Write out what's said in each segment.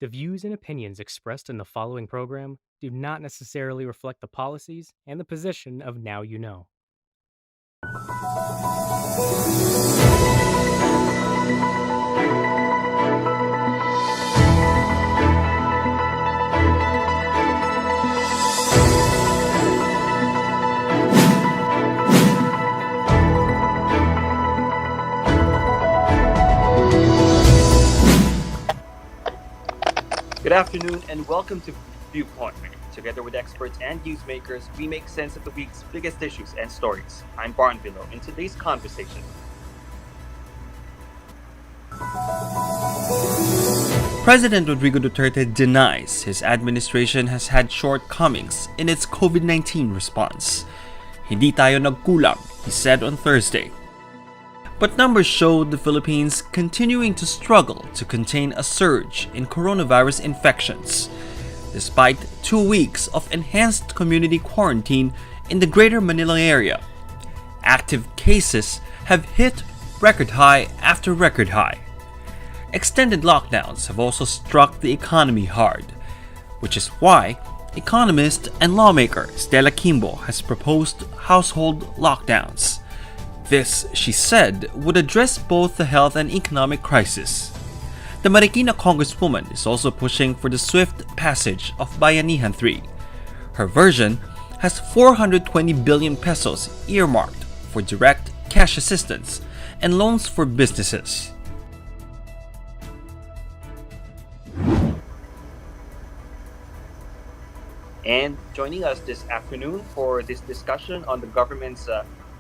The views and opinions expressed in the following program do not necessarily reflect the policies and the position of Now You Know. Good afternoon and welcome to Viewpoint. Together with experts and newsmakers, we make sense of the week's biggest issues and stories. I'm Barnaby Lo. In today's conversation, President Rodrigo Duterte denies his administration has had shortcomings in its COVID-19 response. Hindi tayo nagkulang, he said on Thursday. But numbers showed the Philippines continuing to struggle to contain a surge in coronavirus infections, despite 2 weeks of enhanced community quarantine in the Greater Manila area. Active cases have hit record high after record high. Extended lockdowns have also struck the economy hard, which is why economist and lawmaker Stella Kimbo has proposed household lockdowns. This, she said, would address both the health and economic crisis. The Marikina Congresswoman is also pushing for the swift passage of Bayanihan 3. Her version has 420 billion pesos earmarked for direct cash assistance and loans for businesses. and joining us this afternoon for this discussion on the government's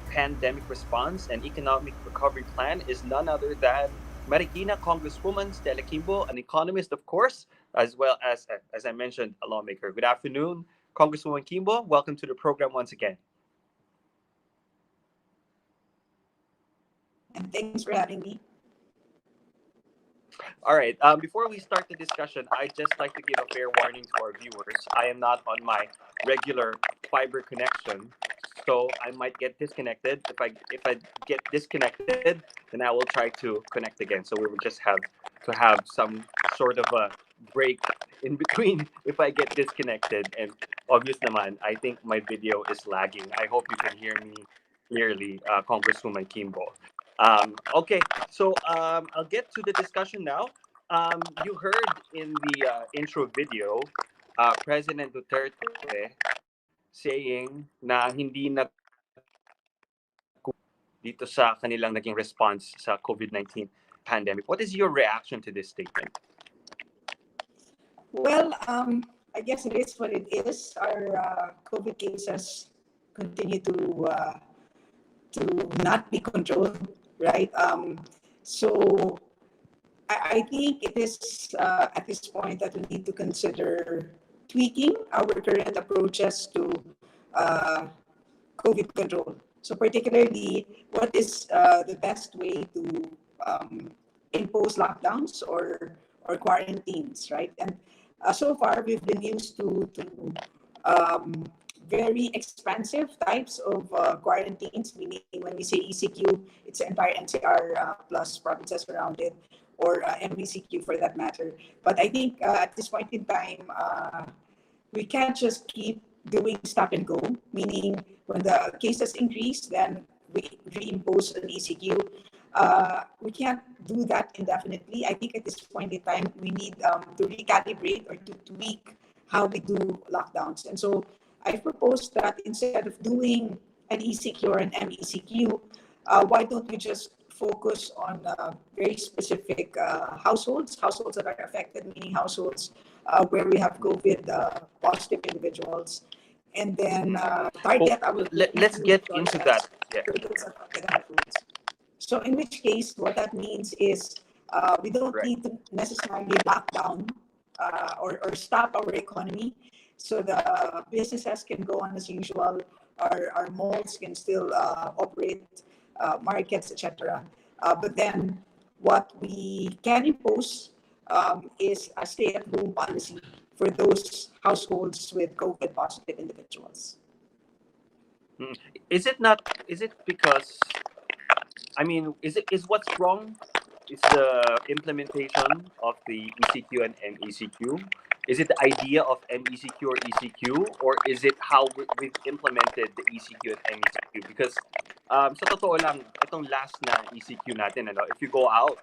pandemic response and economic recovery plan is none other than Marikina Congresswoman Stella Kimbo, an economist, of course, as well as I mentioned, a lawmaker. Good afternoon, Congresswoman Kimbo. Welcome to the program once again. And thanks for having me. All right. Before we start the discussion, I'd just like to give a fair warning to our viewers. I am not on my regular fiber connection, so I might get disconnected. If I get disconnected, then I will try to connect again. So we will just have to have some sort of a break in between if I get disconnected. And obvious naman, I think my video is lagging. I hope you can hear me clearly, Congresswoman Kimbo. Okay, so I'll get to the discussion now. You heard in the intro video, President Duterte saying na hindi na dito sa kanilang naging response sa COVID-19 pandemic. What is your reaction to this statement? Well, I guess it is what it is. Our COVID cases continue to not be controlled, right? So I think it is at this point that we need to consider tweaking our current approaches to COVID control. So particularly, what is the best way to impose lockdowns or quarantines, right? And so far, we've been used to very expansive types of quarantines, meaning when we say ECQ, it's the entire NCR plus provinces around it, or MBCQ for that matter. But I think at this point in time, we can't just keep doing stop and go, meaning when the cases increase, then we reimpose an ECQ. We can't do that indefinitely. I think at this point in time, we need to recalibrate or to tweak how we do lockdowns. And so I propose that instead of doing an ECQ or an MECQ, why don't we just focus on very specific households that are affected, meaning households where we have COVID positive individuals, and then target our. Let's get into that. Yeah. So in which case, what that means is we don't Right. need to necessarily lock down or stop our economy. So the businesses can go on as usual. Our malls can still operate, markets, etc. But then what we can impose is a stay-at-home policy for those households with COVID positive individuals. Is it not? Is it because? I mean, is what's wrong the implementation of the ECQ and MECQ? Is it the idea of MECQ or ECQ, or is it how we've implemented the ECQ and MECQ? Because sa totoo lang, itong last na ECQ natin, ano, if you go out,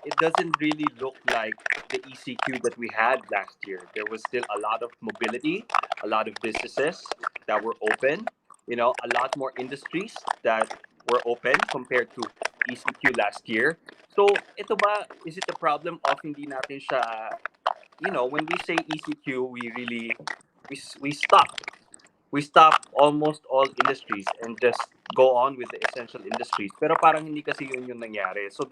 it doesn't really look like the ECQ that we had last year. There was still a lot of mobility, a lot of businesses that were open, a lot more industries that were open compared to ECQ last year. So, ito ba, is it the problem of hindi natin siya, when we say ECQ, we stop. We stop almost all industries and just go on with the essential industries. Pero parang hindi kasi yun yung nangyari. So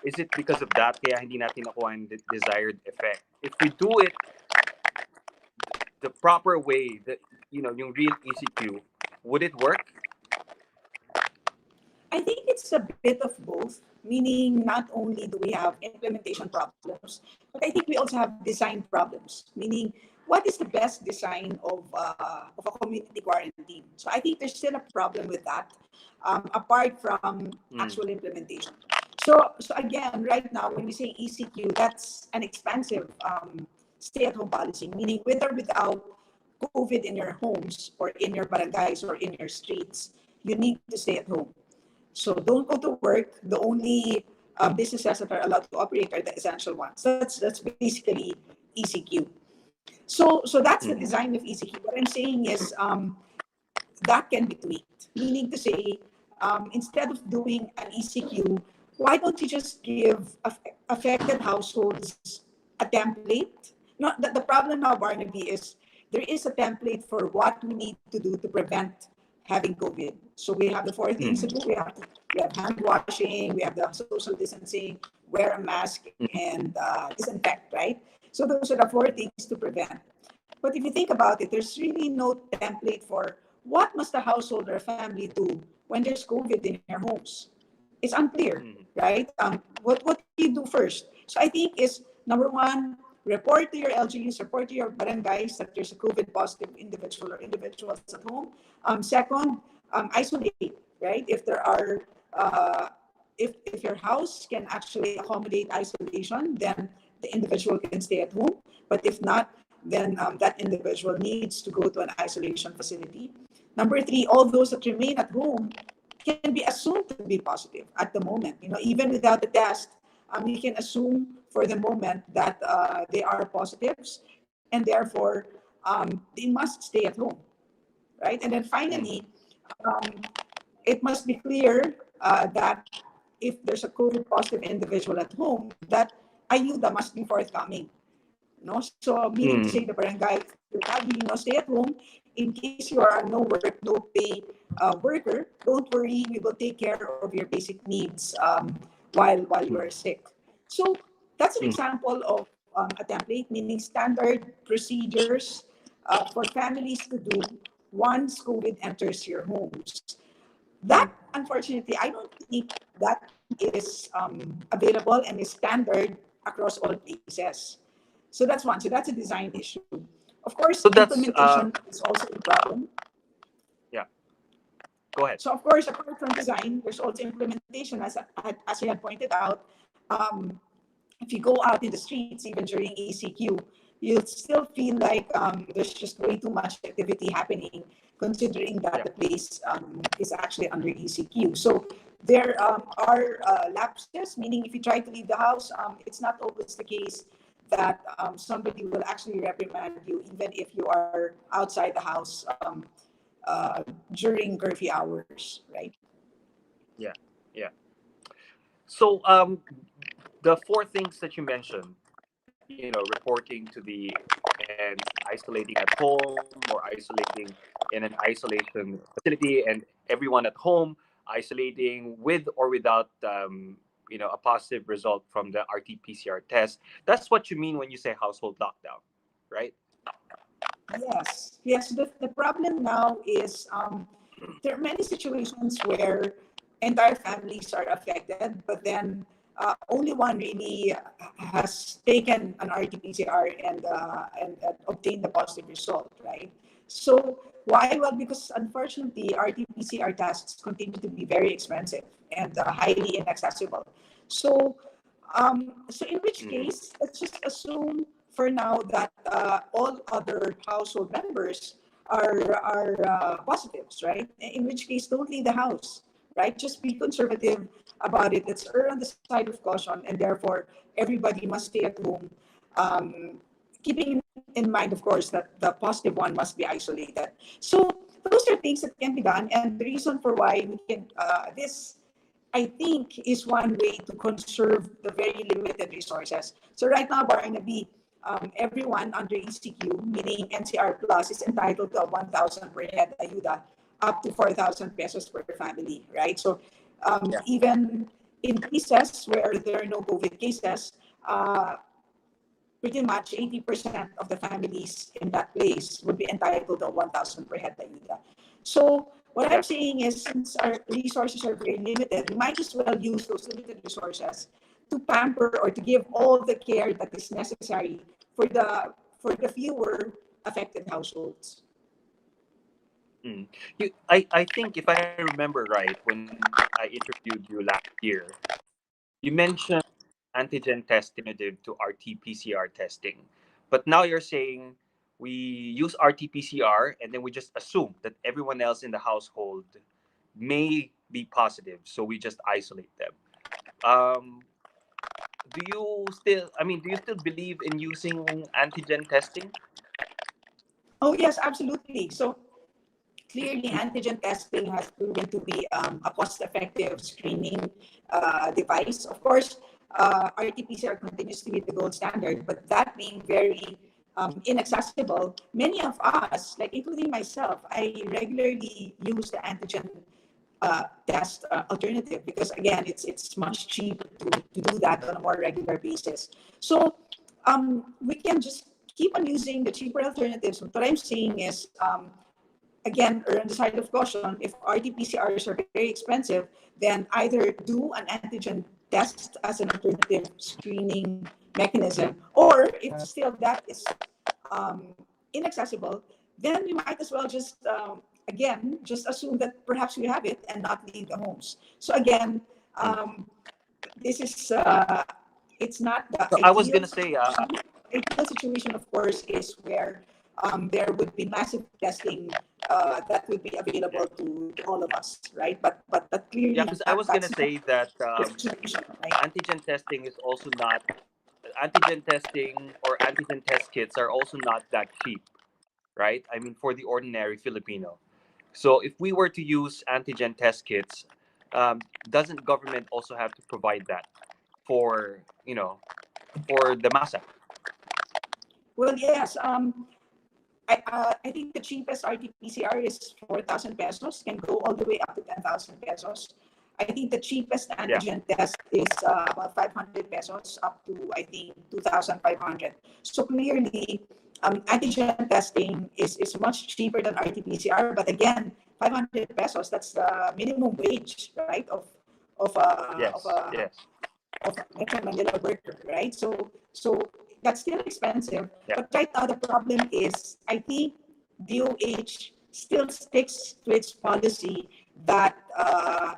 is it because of that kaya hindi natin nakuha yung desired effect? If we do it the proper way, yung real ECQ, would it work? I think it's a bit of both, meaning not only do we have implementation problems, but I think we also have design problems, meaning what is the best design of a community quarantine? So I think there's still a problem with that, apart from actual implementation. So again, right now, when we say ECQ, that's an expansive stay-at-home policy, meaning with or without COVID in your homes or in your barangays or in your streets, you need to stay at home. So don't go to work. The only businesses that are allowed to operate are the essential ones. That's basically ECQ. So that's the design of ECQ. What I'm saying is that can be tweaked, meaning to say instead of doing an ECQ, why don't you just give affected households a template? Not that the problem now, Barnaby, is there is a template for what we need to do to prevent having COVID. So we have the four things to do. We have hand washing, we have the social distancing, wear a mask, and disinfect, right? So those are the four things to prevent. But if you think about it, there's really no template for what must a household or a family do when there's COVID in their homes. It's unclear, right? What do you do first? So I think is number one, report to your LGUs, report to your barangays that there's a COVID positive individual or individuals at home. Second, isolate, right? If there are, if your house can actually accommodate isolation, then the individual can stay at home. But if not, then that individual needs to go to an isolation facility. Number three, all those that remain at home can be assumed to be positive at the moment. Even without the test, we can assume for the moment that they are positives, and therefore they must stay at home, right? And then finally, it must be clear that if there's a COVID positive individual at home, that ayuda must be forthcoming. No, so meaning to say the barangay, stay at home in case you are a no work, no pay worker. Don't worry, we will take care of your basic needs while you are sick. So that's an example of a template, meaning standard procedures for families to do once COVID enters your homes. That, unfortunately, I don't think that is available and is standard across all places. So that's one. So that's a design issue. Of course, So that's implementation is also a problem. yeah. Go ahead. So of course, apart from design, there's also implementation, as you had pointed out. If you go out in the streets, even during ECQ, you'll still feel like there's just way too much activity happening, considering that the place is actually under ECQ. So there are lapses, meaning if you try to leave the house, it's not always the case that somebody will actually reprimand you, even if you are outside the house during curfew hours, right? Yeah. So the four things that you mentioned, reporting to the and isolating at home or isolating in an isolation facility, and everyone at home isolating with or without a positive result from the RT-PCR test. That's what you mean when you say household lockdown, right? Yes. The problem now is there are many situations where entire families are affected, but then only one really has taken an RT-PCR and obtained the positive result, right? So why? Well, because unfortunately, RT-PCR tests continue to be very expensive and highly inaccessible. So So in which Mm. case, let's just assume for now that all other household members are positives, right? In which case, don't leave the house, right? Just be conservative about it. Let's err on the side of caution, and therefore everybody must stay at home. Keeping in mind, of course, that the positive one must be isolated. So those are things that can be done, and the reason for why we can this I think is one way to conserve the very limited resources. So right now, Barnaby, everyone under ECQ, meaning NCR Plus, is entitled to a 1,000 per head ayuda, up to 4,000 pesos per family, right? So Yeah. even in cases where there are no COVID cases, pretty much 80% of the families in that place would be entitled to 1,000 per head ayuda. So what Yeah. I'm saying is, since our resources are very limited, we might as well use those limited resources to pamper or to give all the care that is necessary for the fewer affected households. Mm. I think if I remember right, when I interviewed you last year, you mentioned antigen testing alternative to RT-PCR testing. But now you're saying we use RT-PCR and then we just assume that everyone else in the household may be positive, so we just isolate them. Um, do you still believe in using antigen testing? Oh, yes, absolutely. So clearly, antigen testing has proven to be a cost-effective screening device. Of course, RT-PCR continues to be the gold standard, but that being very inaccessible, many of us, like including myself, I regularly use the antigen test alternative because again, it's much cheaper to do that on a more regular basis. So we can just keep on using the cheaper alternatives. What I'm saying is, again, or on the side of caution, if RT-PCRs are very expensive, then either do an antigen test as an alternative screening mechanism, or if still that is um, inaccessible, then we might as well just, again, just assume that perhaps we have it and not leave the homes. So again, Mm. this is, it's not the So I was ideal gonna say, situation. Ideal situation, of course, is where there would be massive testing that would be available to all of us, right? But yeah, clearly because I was gonna that's not say that the situation, right? antigen testing is also not antigen testing or antigen test kits are also not that cheap, right? I mean, for the ordinary Filipino. So if we were to use antigen test kits, doesn't government also have to provide that for for the masa? Well, yes. I think the cheapest RT-PCR is 4,000 pesos, can go all the way up to 10,000 pesos. I think the cheapest Yeah, antigen test is about 500 pesos up to, I think, 2,500. So clearly, antigen testing is much cheaper than RT-PCR. But again, 500 pesos, that's the minimum wage, right, of a, of yes, a yes, of Metro Manila worker, right? So that's still expensive. yeah, But right now the problem is, I think DOH still sticks to its policy that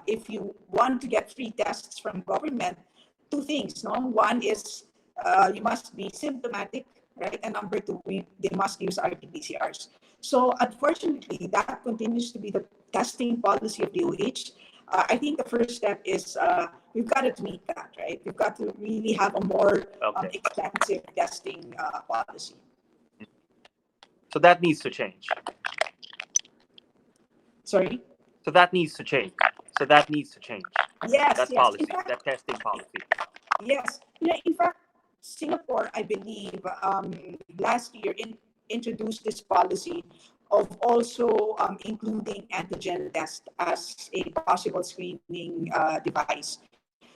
if you want to get free tests from government, two things. No, one is you must be symptomatic, right? And number two, they must use RT-PCRs. So unfortunately, that continues to be the testing policy of DOH. I think the first step is we've got to tweak that, right? We've got to really have a more okay. extensive testing policy. So that needs to change. Sorry? So that needs to change. So that needs to change. Yes, That yes. In policy, fact, that testing policy. yes. In fact, Singapore, I believe, last year introduced this policy of also including antigen test as a possible screening device.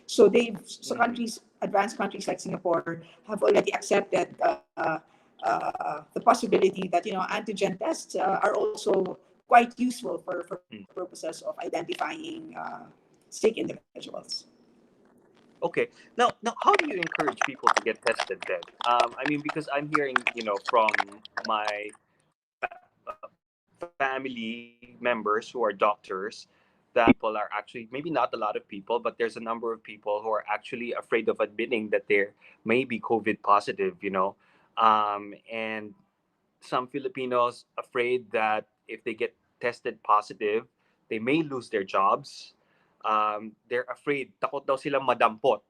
So Mm. countries, advanced countries like Singapore, have already accepted the possibility that antigen tests are also quite useful for Mm. purposes of identifying sick individuals. Okay. Now, how do you encourage people to get tested then? I mean, because I'm hearing, from my family members who are doctors, that people are actually, maybe not a lot of people, but there's a number of people who are actually afraid of admitting that they're maybe COVID positive, and some Filipinos afraid that if they get tested positive, they may lose their jobs. They're afraid, takot daw silang madampot.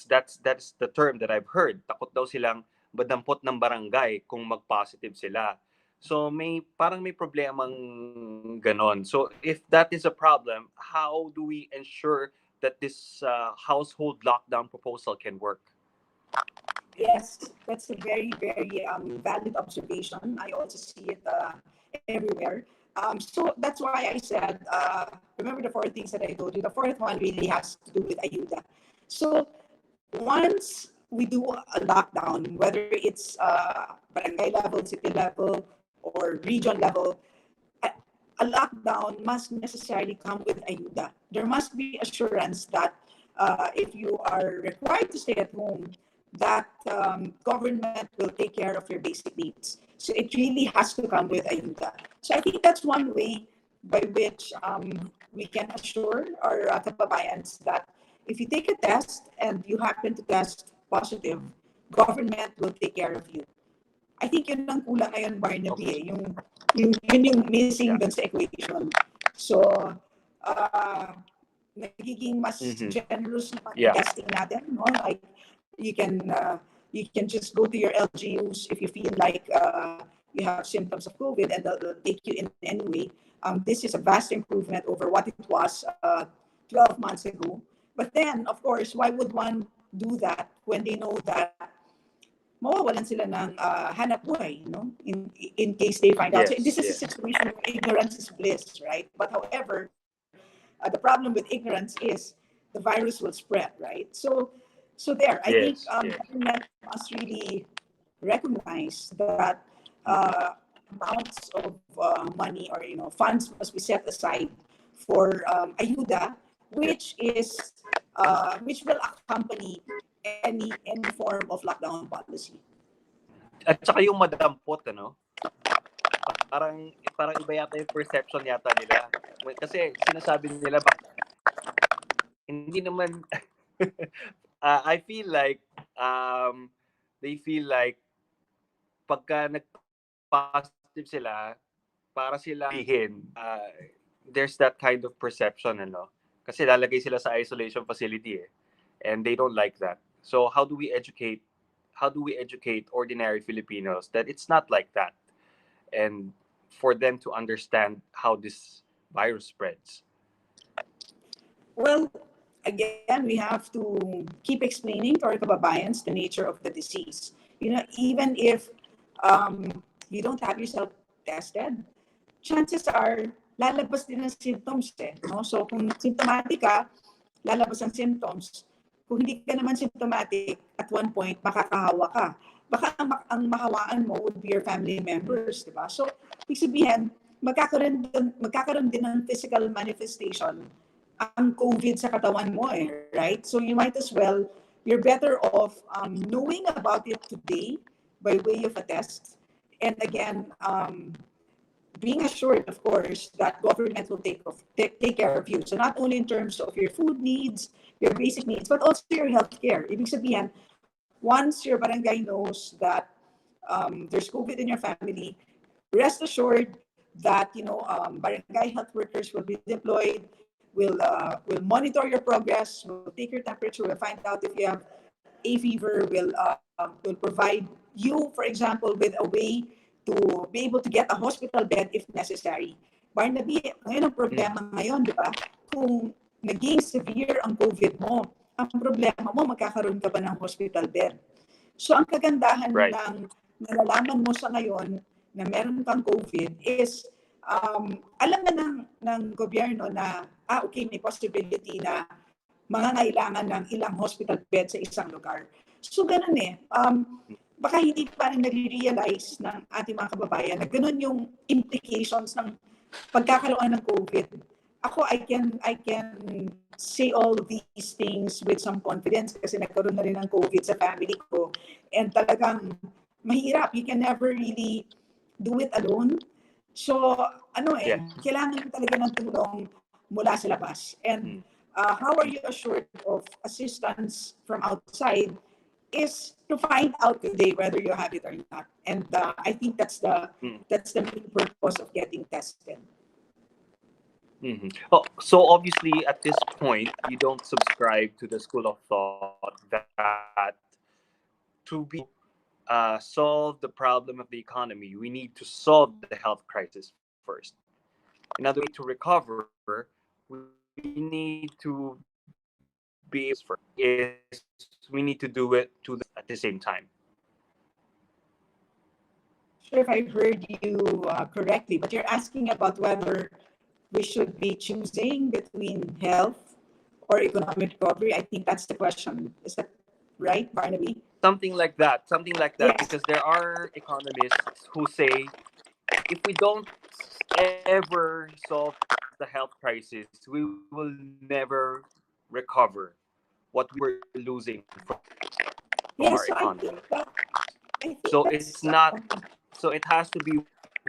That's the term that I've heard. Takot daw silang madampot ng barangay kung mag-positive sila. So may problemang ganon. So if that is a problem, how do we ensure that this household lockdown proposal can work? Yes, that's a very, very valid observation. I also see it everywhere. So that's why I said, remember the four things that I told you? The fourth one really has to do with ayuda. So once we do a lockdown, whether it's barangay level, city level, or region level, a, a lockdown must necessarily come with ayuda. There must be assurance that if you are required to stay at home, that government will take care of your basic needs. So it really has to come with ayuda. So I think that's one way by which we can assure our kababayans that if you take a test and you happen to test positive, government will take care of you. I think yun ang kulang ngayon, Barnaby, Okay. yun yung missing Yeah. dun sa equation. So, uh, nagiging mas Mhm. generous naman Yeah. testing natin, no? Like, you can just go to your LGUs if you feel like you have symptoms of COVID, and they'll take you in anyway. This is a vast improvement over what it was 12 months ago. But then, of course, why would one do that when they know that mawawalan sila ng hanap buhay, in case they find out. So Yes. this is a Yes. situation where ignorance is bliss, right? But however, the problem with ignorance is the virus will spread, right? So there, I think Yes. Yes. government must really recognize that amounts of money, or funds must be set aside for ayuda, which will accompany any form of lockdown policy. At saka yung madampot, parang iba yata yung perception yata nila. Kasi sinasabi nila hindi naman I feel like they feel like pagka nag-positive sila, para sila there's that kind of perception, kasi lalagay sila sa isolation facility, and they don't like that. So how do we educate ordinary Filipinos that it's not like that, and for them to understand how this virus spreads? Well, again, we have to keep explaining to our kababayans the nature of the disease. Even if you don't have yourself tested, chances are lalabas din ang symptoms, no? So kung symptomatic ka, lalabas ang symptoms. Kung hindi ka naman symptomatic, at one point makakahawa ka. Baka ang mahawaan mo would be your family members, di ba? So, ibig sabihin, magkakaroon din ng physical manifestation ang COVID sa katawan mo, right? So you might as well, you're better off knowing about it today by way of a test. And again, being assured, of course, that government will take care of you. So not only in terms of your food needs, your basic needs, but also your health care. Ibig sabihin, once your barangay knows that there's COVID in your family, rest assured that barangay health workers will be deployed, will monitor your progress, will take your temperature, will find out if you have a fever, will provide you, for example, with a way to be able to get a hospital bed if necessary. Barnaby, ngayon ang problema ngayon, di ba? Kung naging severe ang COVID mo, ang problema mo, magkakaroon ka ba ng hospital bed? So ang kagandahan Right. ng nalalaman mo sa ngayon na meron kang COVID is alam na ng gobyerno na okay, may possibility na mangangailangan ng ilang hospital bed sa isang lugar. So ganun baka hindi pa rin nare-realize ng ating mga kababayan na ganun yung implications ng pagkakaroon ng COVID. Ako, I can say all these things with some confidence kasi nagkaroon na rin ng COVID sa family ko. And talagang mahirap. You can never really do it alone. So, Yes. kailangan talaga ng tulong mula sa labas. And how are you assured of assistance from outside is to find out today whether you have it or not. And I think that's the main purpose of getting tested. Oh, so obviously, at this point, you don't subscribe to the school of thought that to be solve the problem of the economy, we need to solve the health crisis first. Another way to recover, we need to be able to first is we need to do it to the at the same time. Sure, if I heard you correctly, but you're asking about whether we should be choosing between health or economic recovery. I think that's the question. Is that right, Barnaby? Something like that, Yes. because there are economists who say if we don't ever solve the health crisis, we will never recover what we were losing from our Yes, so economy. I So think it's that's not. So it has to be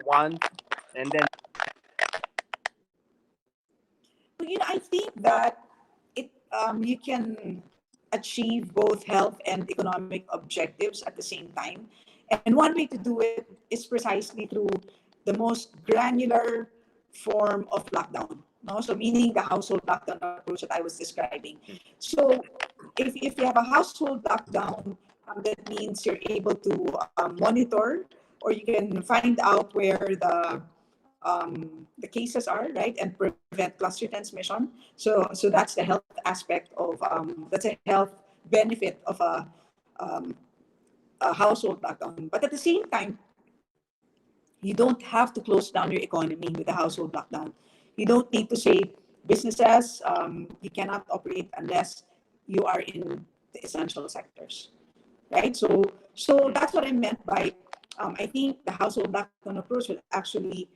one, and then I think that you can achieve both health and economic objectives at the same time. And one way to do it is precisely through the most granular form of lockdown. No? So meaning the household lockdown approach that I was describing. So if you have a household lockdown, that means you're able to monitor, or you can find out where the cases are, right, and prevent cluster transmission. So that's the health aspect of that's a health benefit of um, a household lockdown. But at the same time, you don't have to close down your economy with a household lockdown. You don't need to say businesses, you cannot operate unless you are in the essential sectors, right? So that's what I meant by I think the household lockdown approach will actually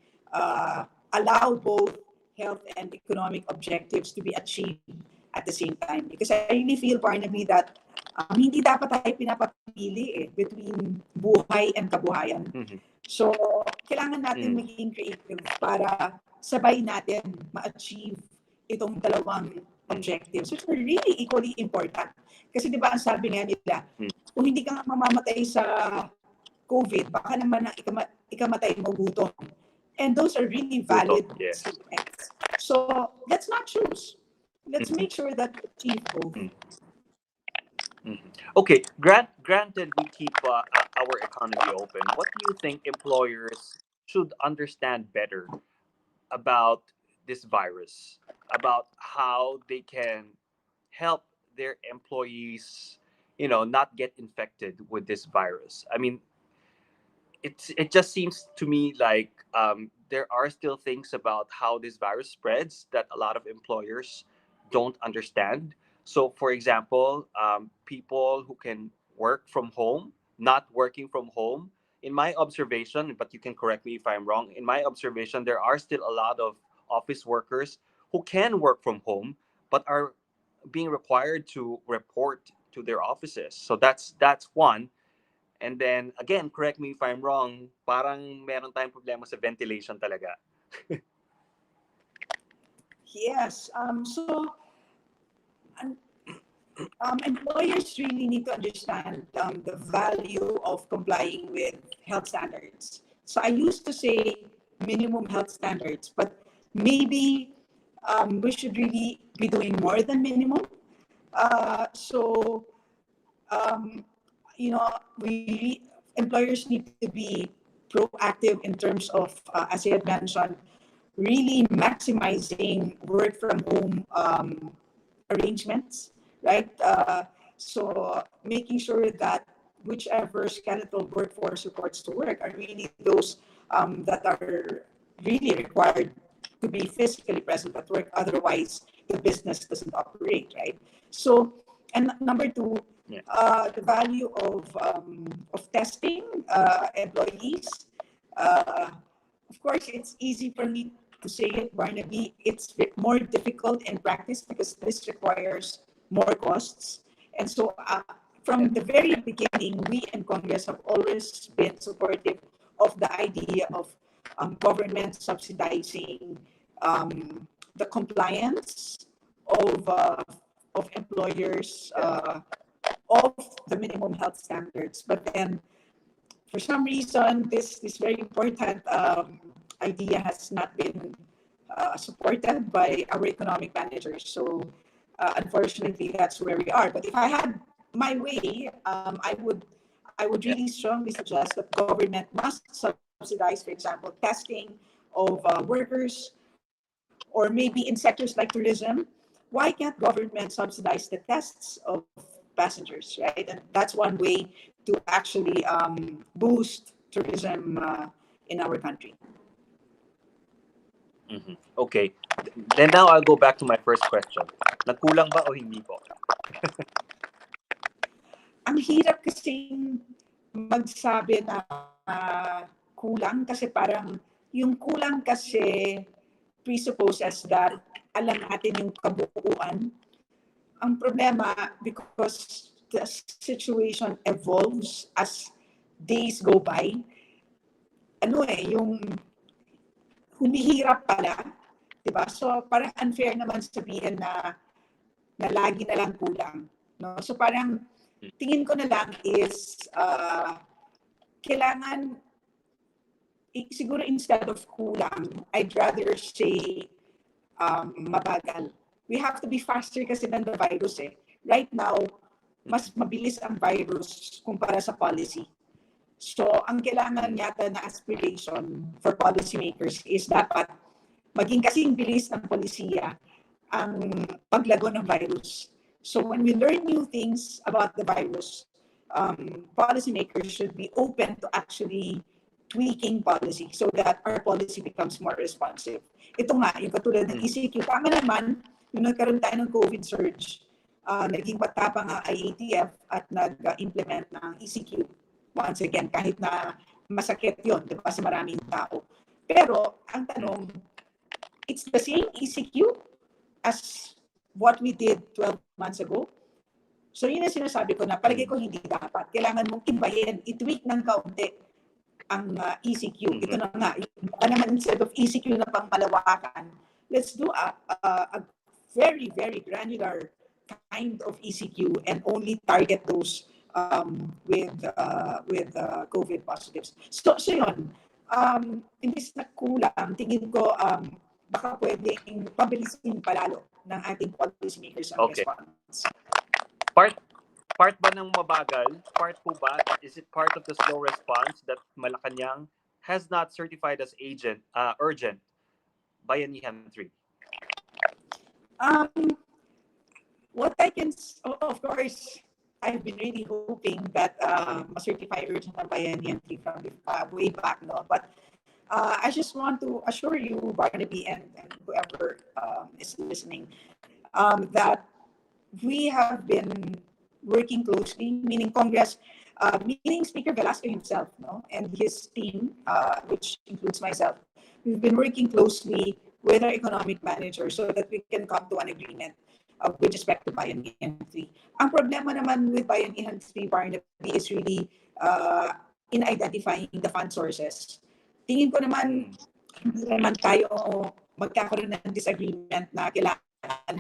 allow both health and economic objectives to be achieved at the same time. Because I really feel, Barnaby, that hindi dapat tayo pinapapili between buhay and kabuhayan. So, kailangan natin maging creative para sabay natin ma-achieve itong dalawang objectives, which are really equally important. Kasi di ba ang sabi nga nila, kung hindi ka nga mamamatay sa COVID, baka naman ang ikamatay mo gutom. And those are really valid statements. So let's not choose. Let's make sure that we achieve both. Okay, granted we keep our economy open. What do you think employers should understand better about this virus, about how they can help their employees, not get infected with this virus? I mean, it just seems to me like there are still things about how this virus spreads that a lot of employers don't understand. So, for example, people who can work from home, not working from home, in my observation, but you can correct me if I'm wrong, in my observation, there are still a lot of office workers who can work from home, but are being required to report to their offices. So that's one. And then, again, correct me if I'm wrong, parang meron tayong problema sa ventilation talaga. Yes. Employers really need to understand the value of complying with health standards. So I used to say minimum health standards, but maybe we should really be doing more than minimum. So employers need to be proactive in terms of, as I had mentioned, really maximizing work from home arrangements, right? So making sure that whichever skeletal workforce reports to work are really those that are really required to be physically present at work. Otherwise, the business doesn't operate, right? So, and number two, the value of testing employees. Of course, it's easy for me to say it, Barnaby. It's more difficult in practice because this requires more costs. And so, from the very beginning, we in Congress have always been supportive of the idea of government subsidizing the compliance of employers of the minimum health standards. But then, for some reason, this very important idea has not been supported by our economic managers. So, unfortunately, that's where we are. But if I had my way, I would really strongly suggest that government must subsidize, for example, testing of workers, or maybe in sectors like tourism. Why can't government subsidize the tests of passengers, right? And that's one way to actually boost tourism in our country. Okay. Then now I'll go back to my first question. Nagkulang ba o hindi po? Ang hirap kasing magsabi na kulang, kasi parang yung kulang kasi presupposes that alam natin yung kabuuan. Ang problema, because the situation evolves as days go by, yung humihirap pala, di ba? So parang unfair naman sabihin na lagi na lang kulang, no? So parang tingin ko na lang is kailangan, siguro instead of kulang, I'd rather say mabagal. We have to be faster kasi than the virus eh. Right now, mas mabilis ang virus kumpara sa policy. So, ang kailangan yata na aspiration for policymakers is dapat maging kasing bilis ng polisiya ang paglago ng virus. So, when we learn new things about the virus, policymakers should be open to actually tweaking policy so that our policy becomes more responsive. Ito nga, yung katulad ng ECQ, tama naman, yung nagkaroon tayo ng COVID surge, naging patapang ang IATF at nag-implement ng ECQ. Once again, kahit na masakit yun, di ba, sa maraming tao. Pero, ang tanong, it's the same ECQ as what we did 12 months ago. So, yun ang sinasabi ko na palagay ko hindi dapat. Kailangan mong ibahin, i-tweak ng kaunti ang ECQ. Ito na nga, naman instead of ECQ na pangmalawakan, let's do a very, very granular kind of ECQ and only target those with COVID positives. So yun, imbis na kulang, tingin ko baka pwedeng pabilisin palalo ng ating policymakers ang response. Part ba ng mabagal? Part po ba? Is it part of the slow response that Malacanang has not certified as urgent Bayanihan 3? What I can, of course, I've been really hoping that ma-certify urgent ang Bayanihan 3 from way back, no? But I just want to assure you, Barnaby, and whoever is listening, that we have been working closely, meaning Congress, meaning Speaker Velasco himself, no, and his team, which includes myself. We've been working closely with our economic manager so that we can come to an agreement with respect to Bayanihan 3. Ang problema naman with Bayanihan 3, Barnaby, is really in identifying the fund sources. Tingin ko naman, hindi naman tayo magkakaroon ng disagreement na kailangan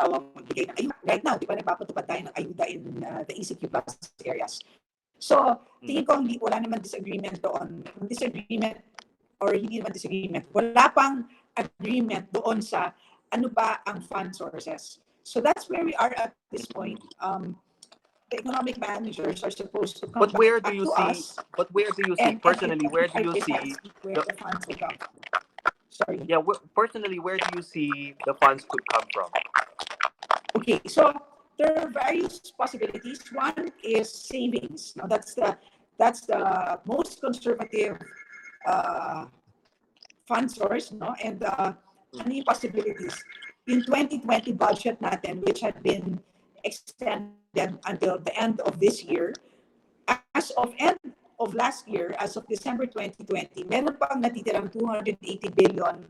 magbigay ng ayuda. Right now, di ba nagpapatupad tayo ng ayuda in the ECQ plus areas. So, tingin ko wala naman disagreement doon. Disagreement, or hindi naman disagreement, wala pang agreement doon sa ano ba ang fund sources. So that's where we are at this point. The economic managers are supposed to come But where do back you to see? us. But where do you see personally? Where do you see where the funds will come? Sorry. Yeah, personally, where do you see the funds could come from? Okay, so there are various possibilities. One is savings. Now that's the most conservative fund source, no? And many possibilities. In 2020 budget natin, which had been extended until the end of this year, as of end of last year, as of December 2020, meron pang natitirang 280 billion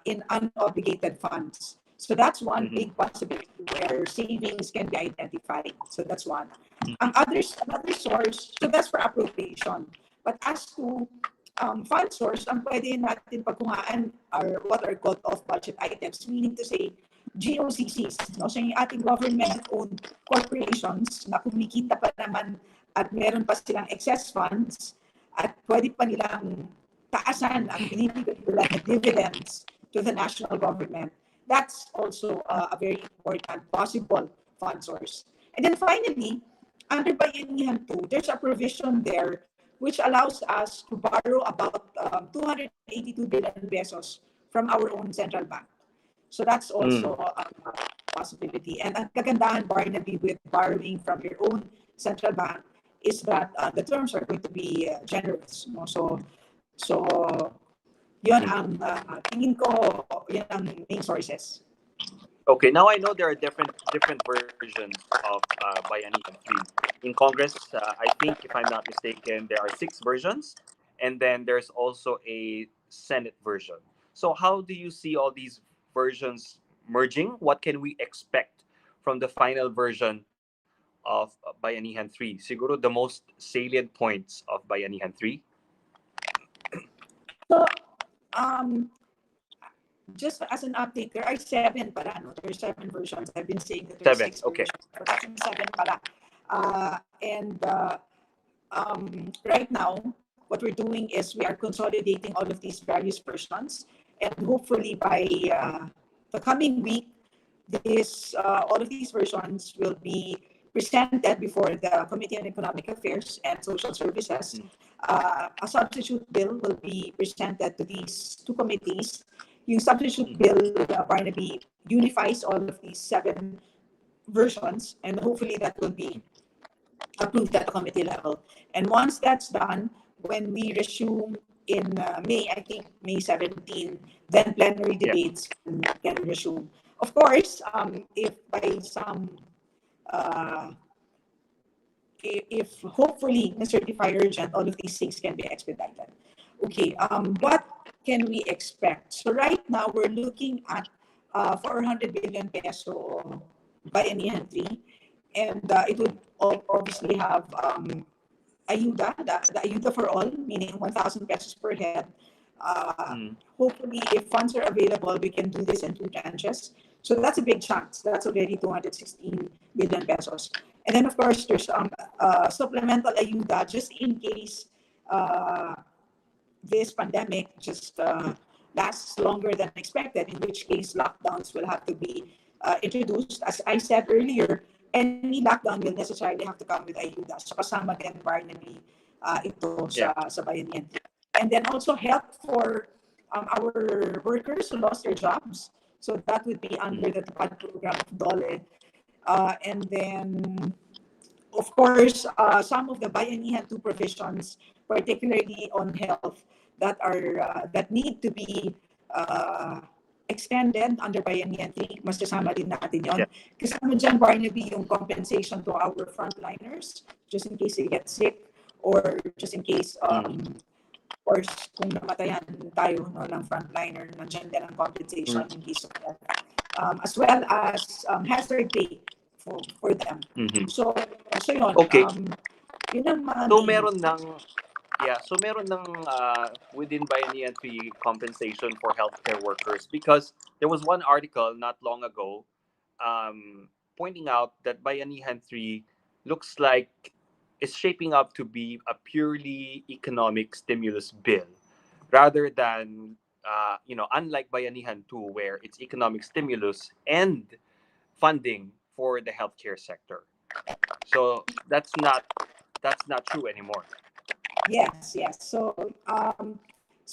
in unobligated funds. So that's one big possibility where savings can be identified. So that's one. Another source, so that's for appropriation. But as to fund source, ang pwede natin pagkuhaan are what are called off-budget items, meaning to say, GOCCs, no? So yung ating government-owned corporations na kumikita pa naman at meron pa silang excess funds at pwede pa nilang taasan ang binibigay nila na dividends to the national government. That's also a very important possible fund source. And then finally, under Bayanihan 2, there's a provision there which allows us to borrow about 282 billion pesos from our own central bank. So that's also a possibility. And ang kagandahan, Barnaby, with borrowing from your own central bank is that the terms are going to be generous. No? So yun ang tingin ko, yun ang main sources. Okay, now I know there are different versions of Bayanihan 3. In Congress, I think, if I'm not mistaken, there are 6 versions, and then there's also a Senate version. So how do you see all these versions merging? What can we expect from the final version of Bayanihan 3? Siguro the most salient points of Bayanihan 3? So, just as an update, there are 7 pala, no? There are 7 versions. I've been saying that there are 7, 6 okay. versions, but actually 7 pala. Right now, what we're doing is we are consolidating all of these various versions, and hopefully by the coming week, all of these versions will be presented before the Committee on Economic Affairs and Social Services. A substitute bill will be presented to these 2 committees. Yung substitute bill, Barnaby, unifies all of these 7 versions, and hopefully that will be approved at the committee level. And once that's done, when we resume in May, I think May 17, then plenary debates can resume. Of course, if by some, if hopefully the certified urgent, all of these things can be expedited. Okay, what can we expect? So right now we're looking at 400 billion peso Bayanihan 3, and it would obviously have ayuda, the ayuda for all, meaning 1,000 pesos per head. Hopefully, if funds are available, we can do this in 2 tranches. So that's a big chance. That's already 216 billion pesos. And then, of course, there's supplemental ayuda just in case this pandemic just lasts longer than expected, in which case lockdowns will have to be introduced. As I said earlier, any lockdown will necessarily have to come with ayuda. So kasama din, Barnaby, ito sa Bayanihan. And then also help for our workers who lost their jobs. So that would be under the TUPAD program of DOLE. And then, of course, some of the Bayanihan 2 provisions, particularly on health, that need to be extended under Bayanihan 3, mas kasama din natin yun. Kasama dyan, Barnaby, yung compensation to our frontliners, just in case they get sick, or just in case, of course, kung namatayan tayo ng frontliner, nandiyan din ang compensation in case of that. As well as hazard pay for them. So yun. Okay. Yun ang mga So meron ng within Bayanihan 3 compensation for healthcare workers, because there was one article not long ago pointing out that Bayanihan 3 looks like it's shaping up to be a purely economic stimulus bill rather than unlike Bayanihan 2, where it's economic stimulus and funding for the healthcare sector. So that's not true anymore. Yes. So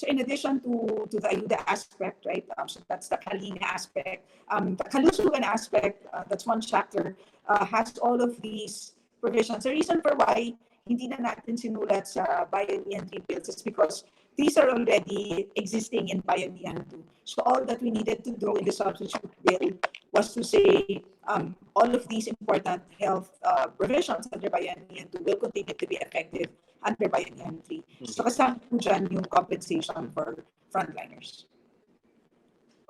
in addition to the ayuda aspect, right? So that's the Kalina aspect. The Kalusugan aspect, that's one chapter, has all of these provisions. The reason for why hindi na natin sinulat sa Bayanihan 3 bills is because these are already existing in Bayanihan 2. So all that we needed to do in the substitute bill was to say all of these important health provisions under Bayanihan 2 will continue to be effective under Bayanihan 3. So kasama po dyan yung compensation for frontliners.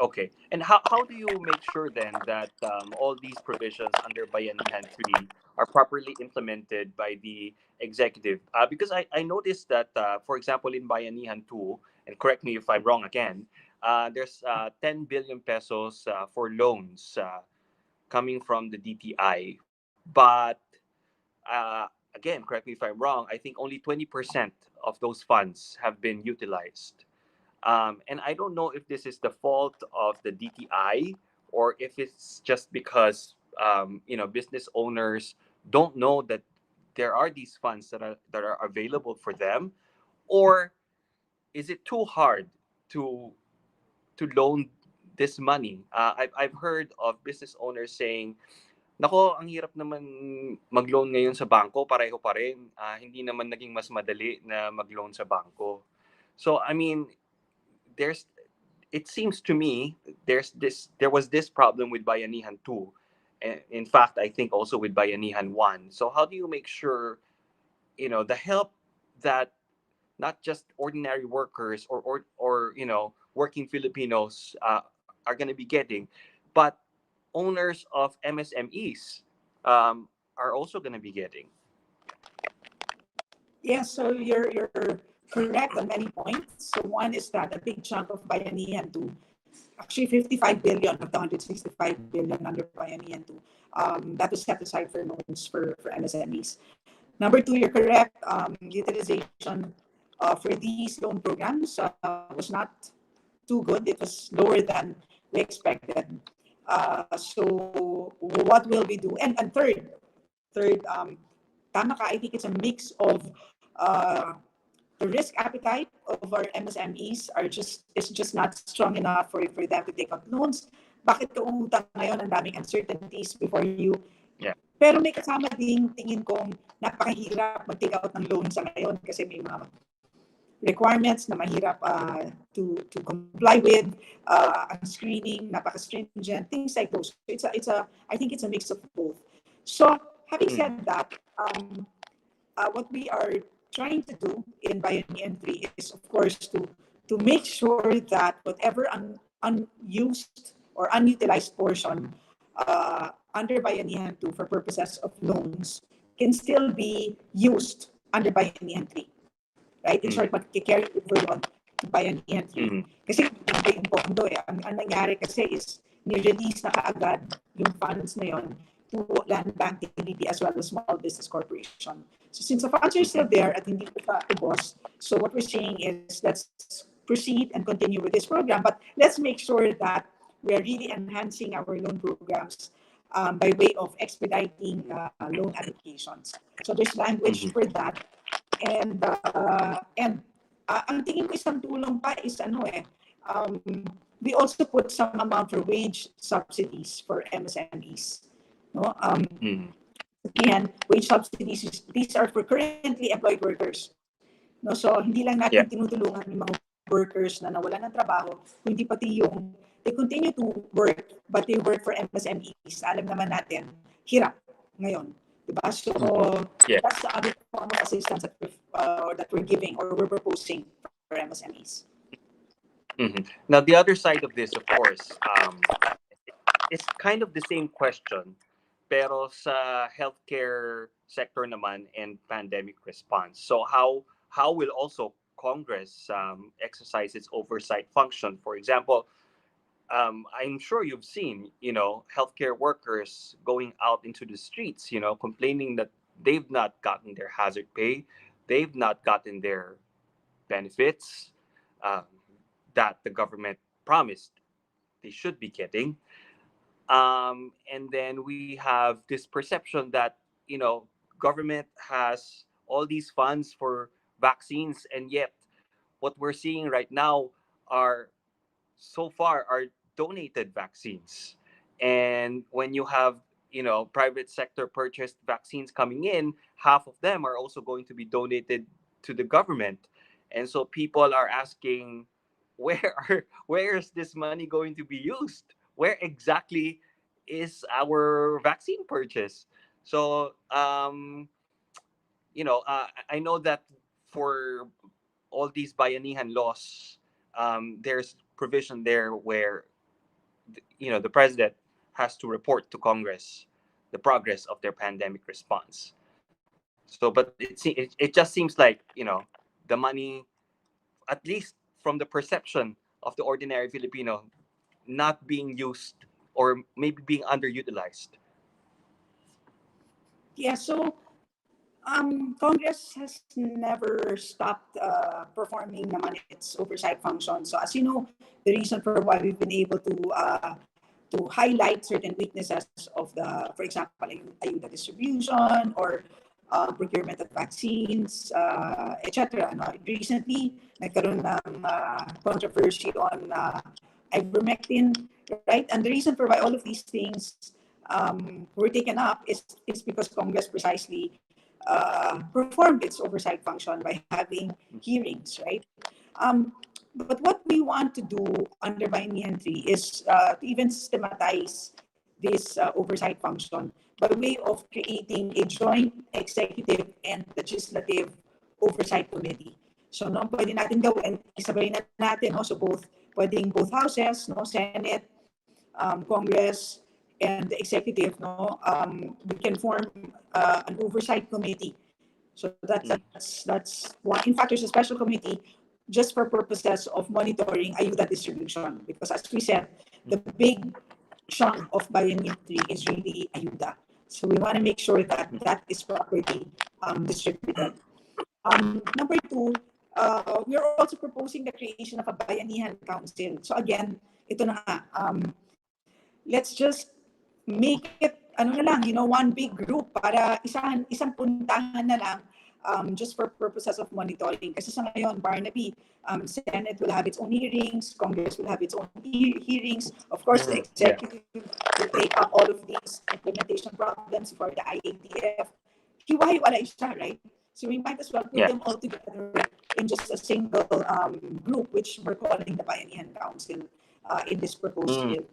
Okay. And how do you make sure then that all these provisions under Bayanihan 3 are properly implemented by the executive? Because I noticed that, for example, in Bayanihan 2, and correct me if I'm wrong again, there's 10 billion pesos for loans coming from the DTI. But again, correct me if I'm wrong, I think only 20% of those funds have been utilized. And I don't know if this is the fault of the DTI or if it's just because business owners don't know that there are these funds that are available for them, or is it too hard to loan this money? I've heard of business owners saying, "Nako, ang hirap naman mag-loan ngayon sa bangko, pareho pa rin. Hindi naman naging mas madali na mag-loan sa bangko." So I mean, there's it seems to me there was this problem with Bayanihan 2. In fact, I think also with Bayanihan 1. So how do you make sure, the help that not just ordinary workers or working Filipinos are going to be getting, but owners of MSMEs are also going to be getting? Yeah, so you're correct on many points. So one is that a big chunk of Bayanihan 2, actually 55 billion of the 165 billion under Bayanihan 2, that was set aside for loans for MSMEs. Number two, you're correct. Utilization for these loan programs was not too good. It was lower than we expected. So what will we do? And third, tama ka, I think it's a mix of uh, the risk appetite of our MSMEs is just not strong enough for them to take out loans. Bakit ka umutang ngayon? Ang daming uncertainties before you. Yeah. Pero may kasama ding tingin kong napakahirap mag-take out ng loan sa ngayon kasi may mga requirements na mahirap to comply with, ang screening, napaka-stringent, things like those. I think it's a mix of both. So, having Mm. said that, what we are trying to do in Bayanihan 3 is, of course, to make sure that whatever unused or unutilized portion under Bayanihan 2 for purposes of loans can still be used under Bayanihan 3. Right? In short, Mm. mag-carry over yun to Bayanihan 3. Mm. Kasi hindi yung pondo eh. Ang nangyari kasi is ni-release na kaagad yung funds na yun to Land Bank, TVP, as well as Small Business Corporation. So since the funds are still there at hindi pa ubos, so what we're saying is let's proceed and continue with this program, but let's make sure that we're really enhancing our loan programs by way of expediting loan applications. So there's language Mhm. for that. And ang tingin ko isang tulong pa is um, we also put some amount for wage subsidies for MSMEs. No? Mhm. Again, wage subsidies, these are for currently employed workers. No? So, hindi lang natin Yeah. tinutulungan yung mga workers na nawalan ng trabaho, kundi pati yung they continue to work, but they work for MSMEs. Alam naman natin, hirap ngayon. Diba? So, Yeah. that's the other form of assistance that we're giving or we're proposing for MSMEs. Mhm. Now, the other side of this, of course, is kind of the same question, pero sa healthcare sector naman and pandemic response. So how will also Congress exercise its oversight function? For example, I'm sure you've seen, healthcare workers going out into the streets, complaining that they've not gotten their hazard pay, they've not gotten their benefits um, that the government promised they should be getting. And then we have this perception that government has all these funds for vaccines, and yet what we're seeing right now are so far are donated vaccines. And when you have private sector purchased vaccines coming in, half of them are also going to be donated to the government. And so people are asking, where is this money going to be used? Where exactly is our vaccine purchase? So I know that for all these bayanihan laws, there's provision there where the president has to report to Congress the progress of their pandemic response. So, but it just seems like, the money, at least from the perception of the ordinary Filipino, not being used or maybe being underutilized. Yeah, so Congress has never stopped performing naman its oversight function. So as you know, the reason for why we've been able to highlight certain weaknesses of the, for example, ayuda distribution or procurement of vaccines, etc. No? Recently, nagkaroon ng controversy on ivermectin, right? And the reason for why all of these things were taken up is because Congress precisely performed its oversight function by having hearings, right? Um, but what we want to do under Bayanihan 3 is to even systematize this oversight function by way of creating a joint executive and legislative oversight committee. So, no, pwede natin gawin, isabay na natin, no? So, pwedeng both houses, no? Senate, Congress, and the executive, no? We can form an oversight committee. So that's one. In fact, there's a special committee just for purposes of monitoring ayuda distribution, because as we said, the big chunk of Bayanihan 3 is really ayuda. So we want to make sure that that is properly distributed. Number two, we are also proposing the creation of a Bayanihan Council. So again, ito na nga, let's just make it ano na lang, one big group para isang puntahan na lang, just for purposes of monitoring. Kasi sa ngayon, Barnaby, Senate will have its own hearings, Congress will have its own hearings. Of course, the executive will take up all of these implementation problems for the IATF. Hiwa-hiwalay siya, right? So we might as well put them all together in just a single group, which we're calling the Bayanihan Council in this proposed bill.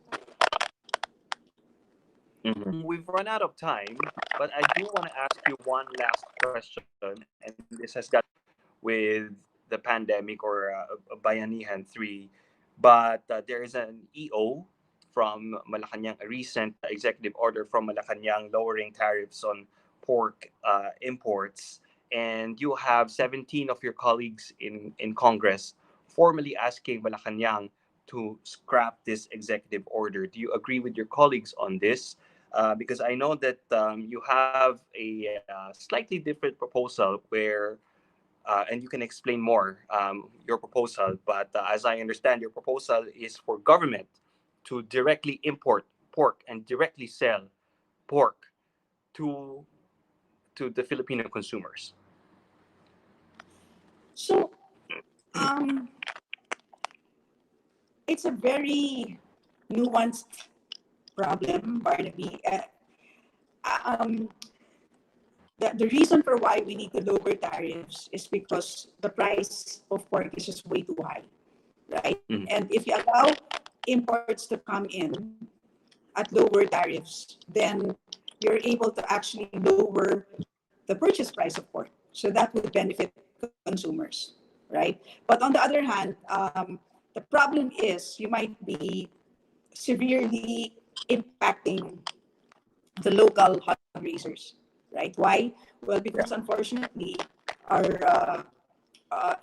We've run out of time, but I do want to ask you one last question, and this has got with the pandemic or Bayanihan 3. But there is an EO from Malacanang, a recent executive order from Malacanang lowering tariffs on pork imports. And you have 17 of your colleagues in Congress formally asking Malacanang to scrap this executive order. Do you agree with your colleagues on this? Because I know that you have a slightly different proposal where, and you can explain more your proposal, but as I understand, your proposal is for government to directly import pork and directly sell pork to the Filipino consumers. So, it's a very nuanced problem, Barnaby. The reason for why we need to lower tariffs is because the price of pork is just way too high, right? And if you allow imports to come in at lower tariffs, then you're able to actually lower the purchase price of pork. So that would benefit consumers, right? But on the other hand, the problem is you might be severely impacting the local hog raisers, right? Why? Well, because unfortunately, our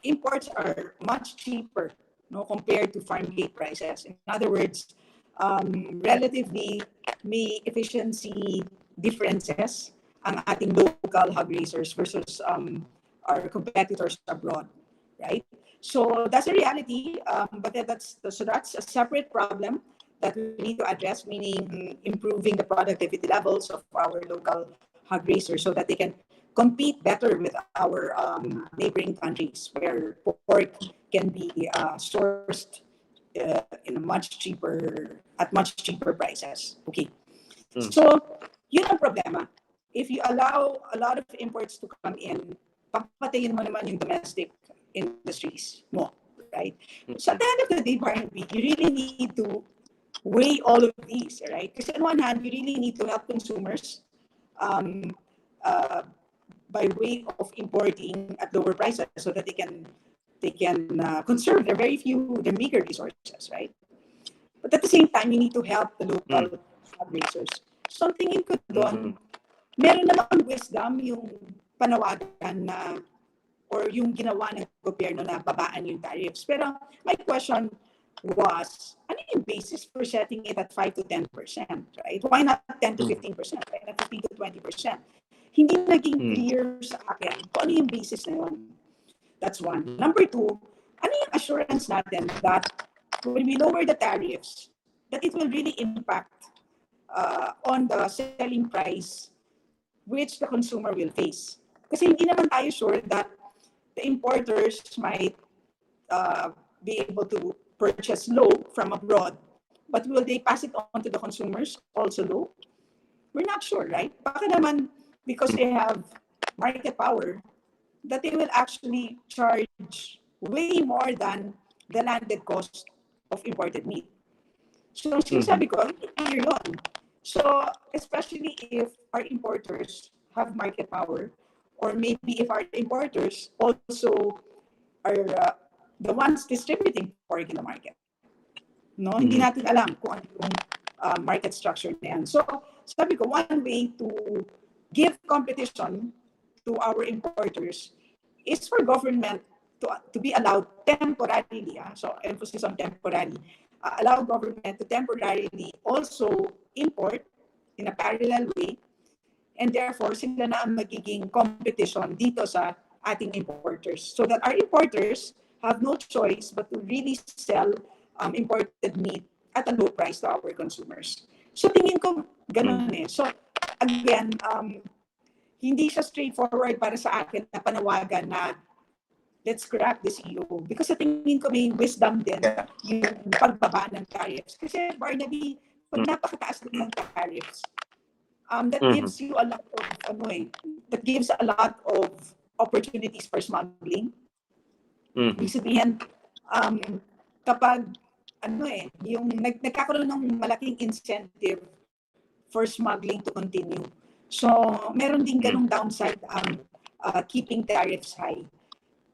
imports are much cheaper, no, compared to farm gate prices. In other words, relatively may efficiency differences ang ating local hog raisers versus our competitors abroad, right? So that's a reality, but that's a separate problem that we need to address, meaning improving the productivity levels of our local hog raisers so that they can compete better with our neighboring countries where pork can be sourced in at much cheaper prices. Okay, so yun ang problema. If you allow a lot of imports to come in, papatayin mo naman yung domestic industries mo, right? So at the end of the day, Barnaby, you really need to weigh all of these, right? Because on one hand, you really need to help consumers by way of importing at lower prices so that they can conserve their meager resources, right? But at the same time, you need to help the Mm. local fundraisers. So ang tingin ko Mhm. doon, meron namang wisdom yung panawagan na or yung ginawa ng gobyerno na babaan yung tariffs. Pero my question was, ano yung basis for setting it at 5 to 10%, right? Why not 10 to Mm. 15%? Why not 15 to 20%? Hindi naging Mm. clear sa akin kung ano yung basis na yun. That's one. Mm. Number two, ano yung assurance natin that when we lower the tariffs, that it will really impact on the selling price which the consumer will face. Kasi hindi naman tayo sure that the importers might be able to purchase low from abroad, but will they pass it on to the consumers also low? We're not sure, right? Baka naman because they have market power, that they will actually charge way more than the landed cost of imported meat. So Mhm. sinasabi ko, hindi clear yun. So especially if our importers have market power, or maybe if our importers also are the ones distributing pork in the market. No, hindi Mhm. natin alam kung ano yung market structure na yan. So sabi ko, one way to give competition to our importers is for government to be allowed temporarily, so emphasis on temporary, allow government to temporarily also import in a parallel way, and therefore sila na ang magiging competition dito sa ating importers, so that our importers have no choice but to really sell imported meat at a low price to our consumers. So tingin ko ganun Mm. So again, hindi siya straightforward para sa akin na panawagan na let's scrap this EU. Because sa tingin ko may wisdom din Yeah. yung pagbaba ng tariffs. Kasi Barnaby, pag Mm. napakataas din ng tariffs, that Mhm. gives you a lot of, that gives a lot of opportunities for smuggling. Mhm. Ibig sabihin, um, kapag, yung nagkakaroon ng malaking incentive for smuggling to continue. So, meron din Mm. ganung downside keeping tariffs high.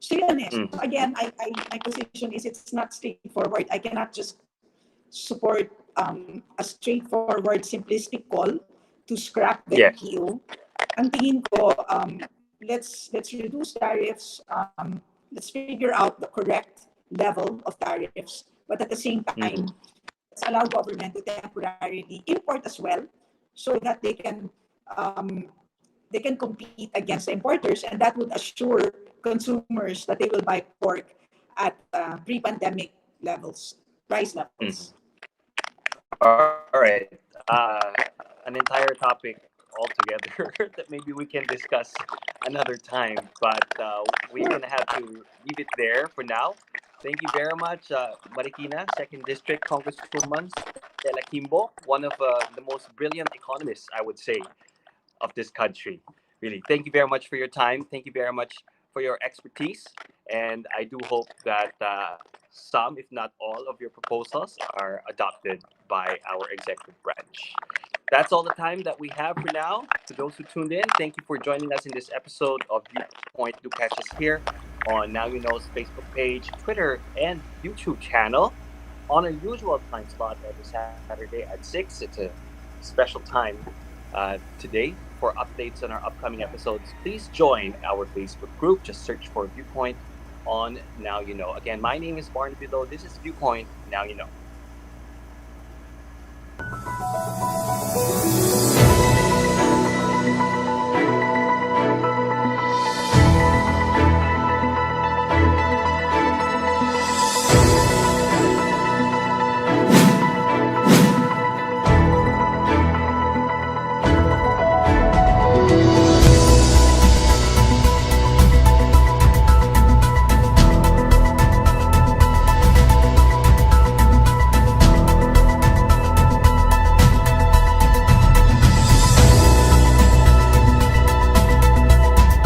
So yun So Mhm. again, my position is it's not straightforward. I cannot just support a straightforward, simplistic call to scrap the Yes. EU. Ang tingin ko, let's reduce tariffs. Let's figure out the correct level of tariffs. But at the same Mhm. time, let's allow government to temporarily import as well, so that they can compete against the importers, and that would assure consumers that they will buy pork at pre-pandemic levels, price Mhm. levels. All right. An entire topic altogether that maybe we can discuss another time, but we're gonna have to leave it there for now. Thank you very much, Marikina, Second District Congresswoman Stella Kimbo, one of the most brilliant economists, I would say, of this country. Really, thank you very much for your time. Thank you very much for your expertise. And I do hope that some, if not all, of your proposals are adopted by our executive branch. That's all the time that we have for now. To those who tuned in, thank you for joining us in this episode of Viewpoint. Do catch us here on Now You Know's Facebook page, Twitter, and YouTube channel on our usual time slot every Saturday at 6. It's a special time today for updates on our upcoming episodes. Please join our Facebook group. Just search for Viewpoint on Now You Know. Again, my name is Barnaby Lo. This is Viewpoint. Now You Know.